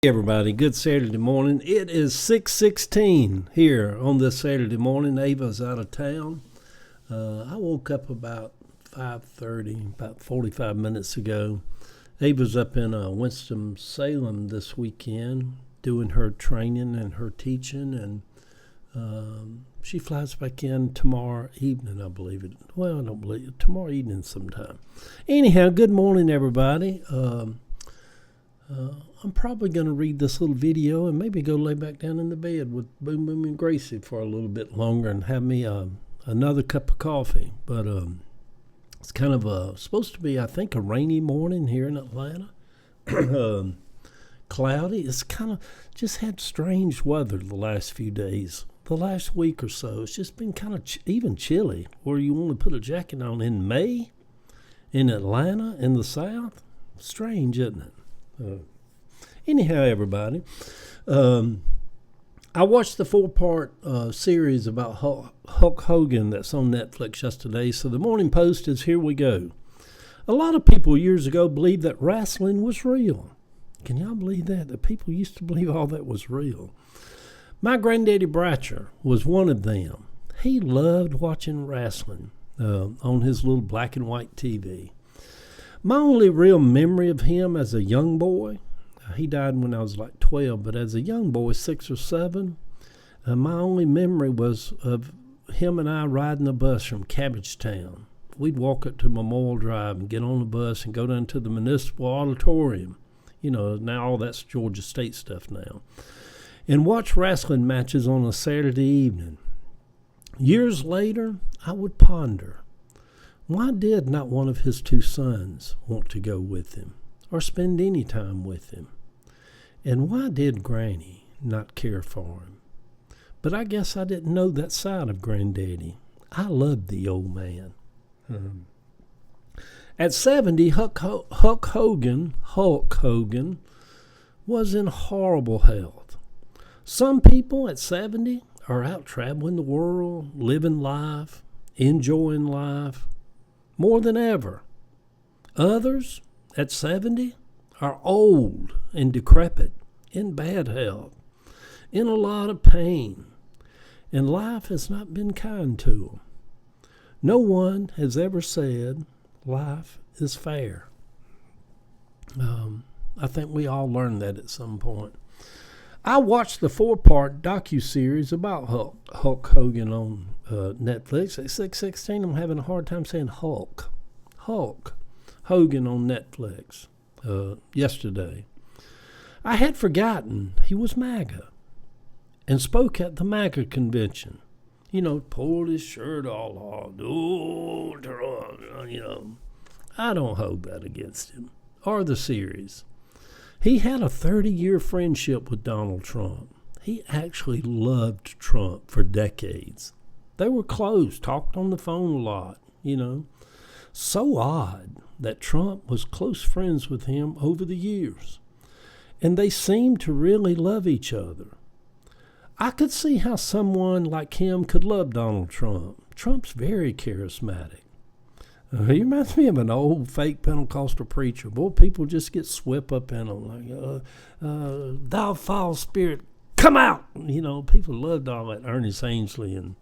Hey everybody, good Saturday morning. It is 6:16 here on this Saturday morning. Ava's out of town. I woke up about 5:30, about 45 minutes ago. Ava's up in Winston-Salem this weekend doing her training and her teaching, and she flies back in tomorrow evening, I believe it. Well, I don't believe it. Tomorrow evening sometime. Anyhow, good morning everybody. I'm probably going to read this little video and maybe go lay back down in the bed with Boom Boom and Gracie for a little bit longer and have me another cup of coffee. But it's kind of supposed to be, I think, a rainy morning here in Atlanta. Cloudy. It's kind of just had strange weather the last few days. The last week or so, it's just been kind of even chilly, where you want to put a jacket on in May in Atlanta in the South. Strange, isn't it? Anyhow, everybody, I watched the 4-part series about Hulk Hogan that's on Netflix yesterday. So the Morning Post is here we go. A lot of people years ago believed that wrestling was real. Can y'all believe that? That people used to believe all that was real. My granddaddy Bratcher was one of them. He loved watching wrestling on his little black and white TV. My only real memory of him as a young boy, he died when I was like 12, but as a young boy, 6 or 7, my only memory was of him and I riding the bus from Cabbagetown. We'd walk up to Memorial Drive and get on the bus and go down to the Municipal Auditorium. You know, now all that's Georgia State stuff now. And watch wrestling matches on a Saturday evening. Years later, I would ponder, why did not one of his 2 sons want to go with him or spend any time with him? And why did Granny not care for him? But I guess I didn't know that side of Granddaddy. I loved the old man. At 70, Hulk Hogan was in horrible health. Some people at 70 are out traveling the world, living life, enjoying life more than ever. Others at 70 are old and decrepit, in bad health, in a lot of pain, and life has not been kind to them. No one has ever said life is fair. I think we all learned that at some point. I watched the 4-part docuseries about Hulk Hogan on Netflix. At 6:16, I'm having a hard time saying Hulk Hogan on Netflix yesterday. I had forgotten he was MAGA and spoke at the MAGA convention. You know, pulled his shirt all off. I don't hold that against him or the series. He had a 30-year friendship with Donald Trump. He actually loved Trump for decades. They were close, talked on the phone a lot, you know. So odd that Trump was close friends with him over the years. And they seemed to really love each other. I could see how someone like him could love Donald Trump. Trump's very charismatic. He reminds me of an old fake Pentecostal preacher. Boy, people just get swept up in him. Like, thou foul spirit, come out! You know, people loved all that. Ernest Ainsley and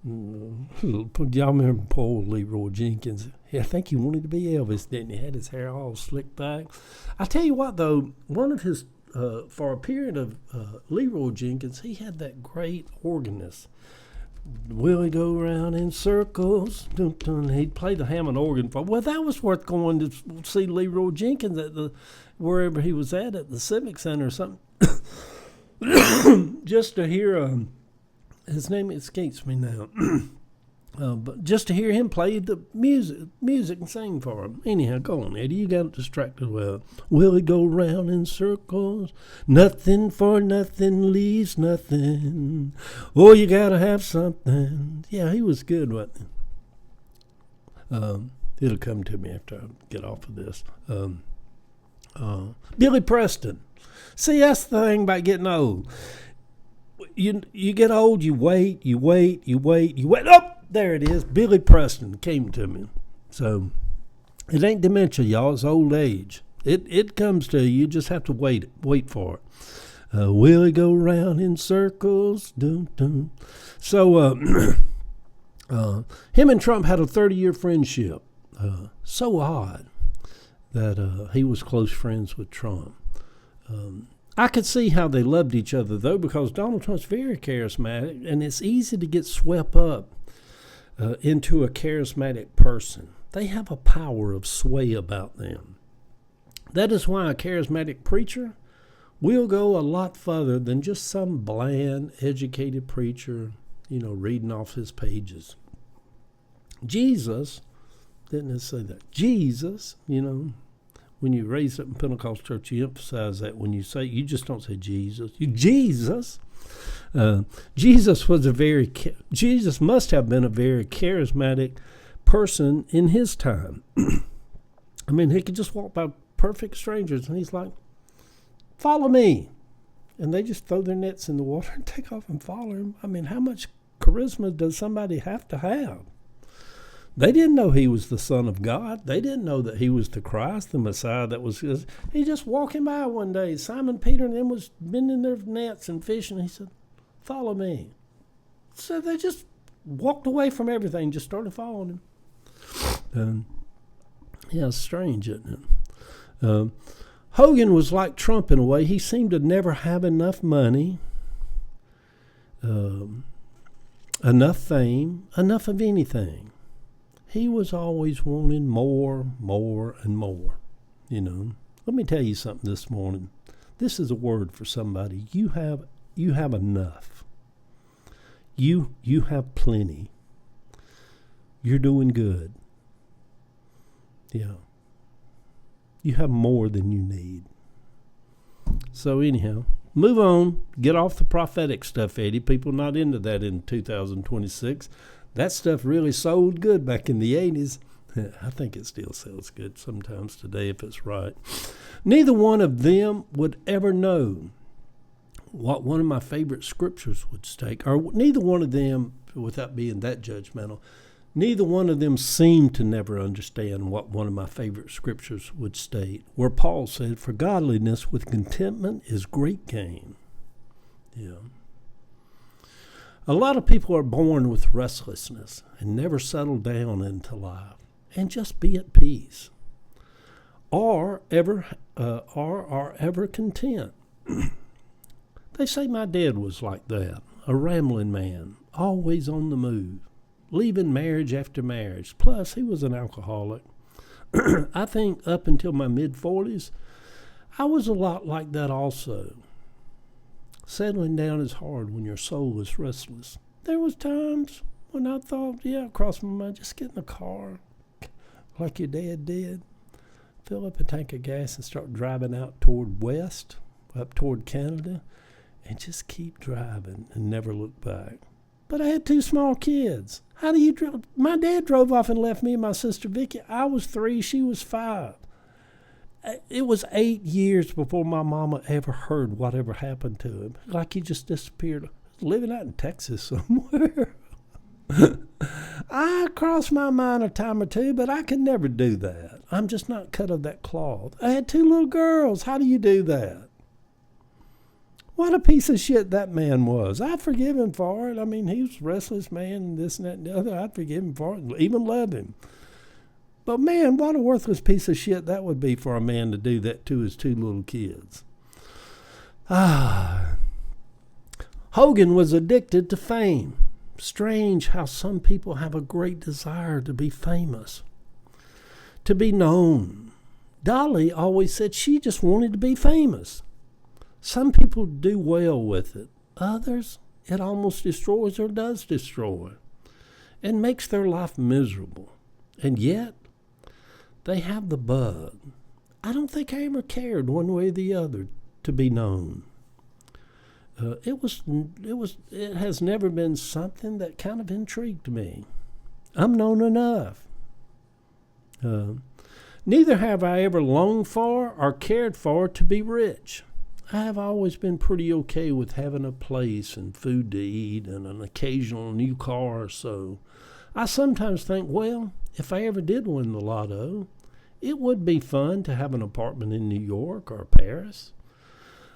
y'all remember poor Leroy Jenkins? I think he wanted to be Elvis, didn't he? Had his hair all slicked back. I tell you what, though, one of his, for a period of Leroy Jenkins, he had that great organist. Will he go around in circles? Dun, dun. He'd play the Hammond organ for. Well, that was worth going to see Leroy Jenkins at wherever he was at the Civic Center or something, just to hear. His name escapes me now, but just to hear him play the music and sing for him. Anyhow, go on, Eddie. You got distracted. Well, will he go round in circles? Nothing for nothing leaves nothing. Oh, you gotta have something. Yeah, he was good, wasn't he? It'll come to me after I get off of this. Billy Preston. See, that's the thing about getting old. You get old, you wait. Oh, there it is. Billy Preston came to me. So it ain't dementia, y'all. It's old age. It comes to you. You just have to wait for it. Will it go round in circles? Dun, dun. So him and Trump had a 30-year friendship. So odd that he was close friends with Trump. I could see how they loved each other, though, because Donald Trump's very charismatic, and it's easy to get swept up into a charismatic person. They have a power of sway about them. That is why a charismatic preacher will go a lot further than just some bland, educated preacher, reading off his pages. Jesus, didn't it say that? Jesus, when you raise up in Pentecostal church, you emphasize that when you say, you just don't say Jesus. Jesus. Jesus must have been a very charismatic person in his time. I mean, he could just walk by perfect strangers, and he's like, follow me. And they just throw their nets in the water and take off and follow him. I mean, how much charisma does somebody have to have? They didn't know he was the Son of God. They didn't know that he was the Christ, the Messiah that was his. He just walking by one day. Simon Peter and them was bending their nets and fishing. He said, follow me. So they just walked away from everything, just started following him. Yeah, it's strange, isn't it? Hogan was like Trump in a way. He seemed to never have enough money, enough fame, enough of anything. He was always wanting more, and more. Let me tell you something this morning. This is a word for somebody. You have enough. You have plenty. You're doing good. Yeah. You have more than you need. So anyhow, move on. Get off the prophetic stuff, Eddie. People not into that in 2026. That stuff really sold good back in the 80s. I think it still sells good sometimes today if it's right. Neither one of them would ever know what one of my favorite scriptures would state. Or neither one of them, without being that judgmental, neither one of them seemed to never understand what one of my favorite scriptures would state, where Paul said, for godliness with contentment is great gain. Yeah. A lot of people are born with restlessness and never settle down into life and just be at peace, or are ever content. They say my dad was like that, a rambling man, always on the move, leaving marriage after marriage. Plus, he was an alcoholic. I think up until my mid-40s, I was a lot like that also. Settling down is hard when your soul is restless. There was times when I thought, crossed my mind, just get in the car like your dad did. Fill up a tank of gas and start driving out toward west, up toward Canada, and just keep driving and never look back. But I had 2 small kids. How do you drive? My dad drove off and left me and my sister Vicky. I was 3, she was 5. It was 8 years before my mama ever heard whatever happened to him. Like he just disappeared. Living out in Texas somewhere. I crossed my mind a time or two, but I could never do that. I'm just not cut of that cloth. I had 2 little girls. How do you do that? What a piece of shit that man was. I forgive him for it. I mean, he was a restless man and this and that and the other. I'd forgive him for it, even love him. But man, what a worthless piece of shit that would be for a man to do that to his 2 little kids. Hogan was addicted to fame. Strange how some people have a great desire to be famous, to be known. Dolly always said she just wanted to be famous. Some people do well with it. Others, it almost destroys or does destroy and makes their life miserable. And yet, they have the bug. I don't think I ever cared one way or the other to be known. It has never been something that kind of intrigued me. I'm known enough. Neither have I ever longed for or cared for to be rich. I have always been pretty okay with having a place and food to eat and an occasional new car or so. I sometimes think, well, if I ever did win the lotto It would be fun to have an apartment in New York or Paris.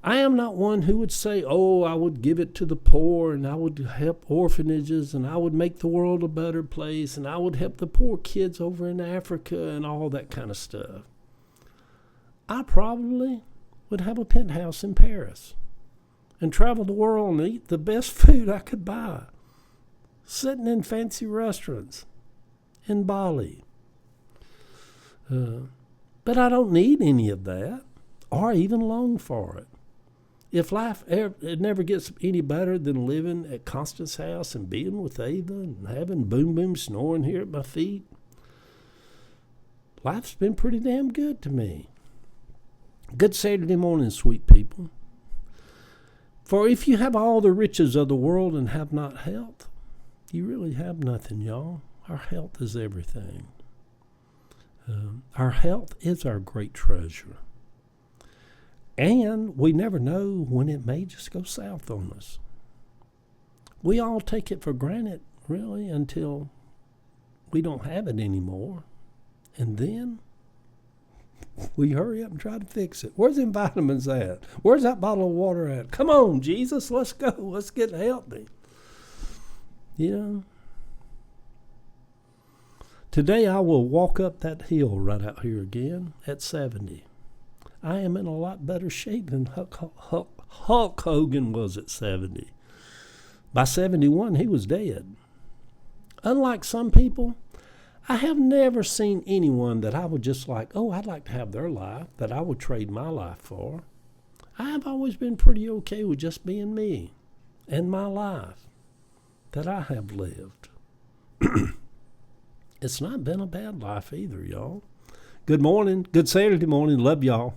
I am not one who would say, oh, I would give it to the poor and I would help orphanages and I would make the world a better place and I would help the poor kids over in Africa and all that kind of stuff. I probably would have a penthouse in Paris and travel the world and eat the best food I could buy, sitting in fancy restaurants in Bali. But I don't need any of that or even long for it. If life it never gets any better than living at Constance's house and being with Ava and having Boom Boom snoring here at my feet, life's been pretty damn good to me. Good Saturday morning, sweet people. For if you have all the riches of the world and have not health, you really have nothing, y'all. Our health is everything. Our health is our great treasure. And we never know when it may just go south on us. We all take it for granted, really, until we don't have it anymore. And then we hurry up and try to fix it. Where's them vitamins at? Where's that bottle of water at? Come on, Jesus, let's go. Let's get healthy. You know? Today I will walk up that hill right out here again at 70. I am in a lot better shape than Hulk Hogan was at 70. By 71, he was dead. Unlike some people, I have never seen anyone that I would just like, oh, I'd like to have their life, that I would trade my life for. I have always been pretty okay with just being me and my life that I have lived. It's not been a bad life either, y'all. Good morning. Good Saturday morning. Love y'all.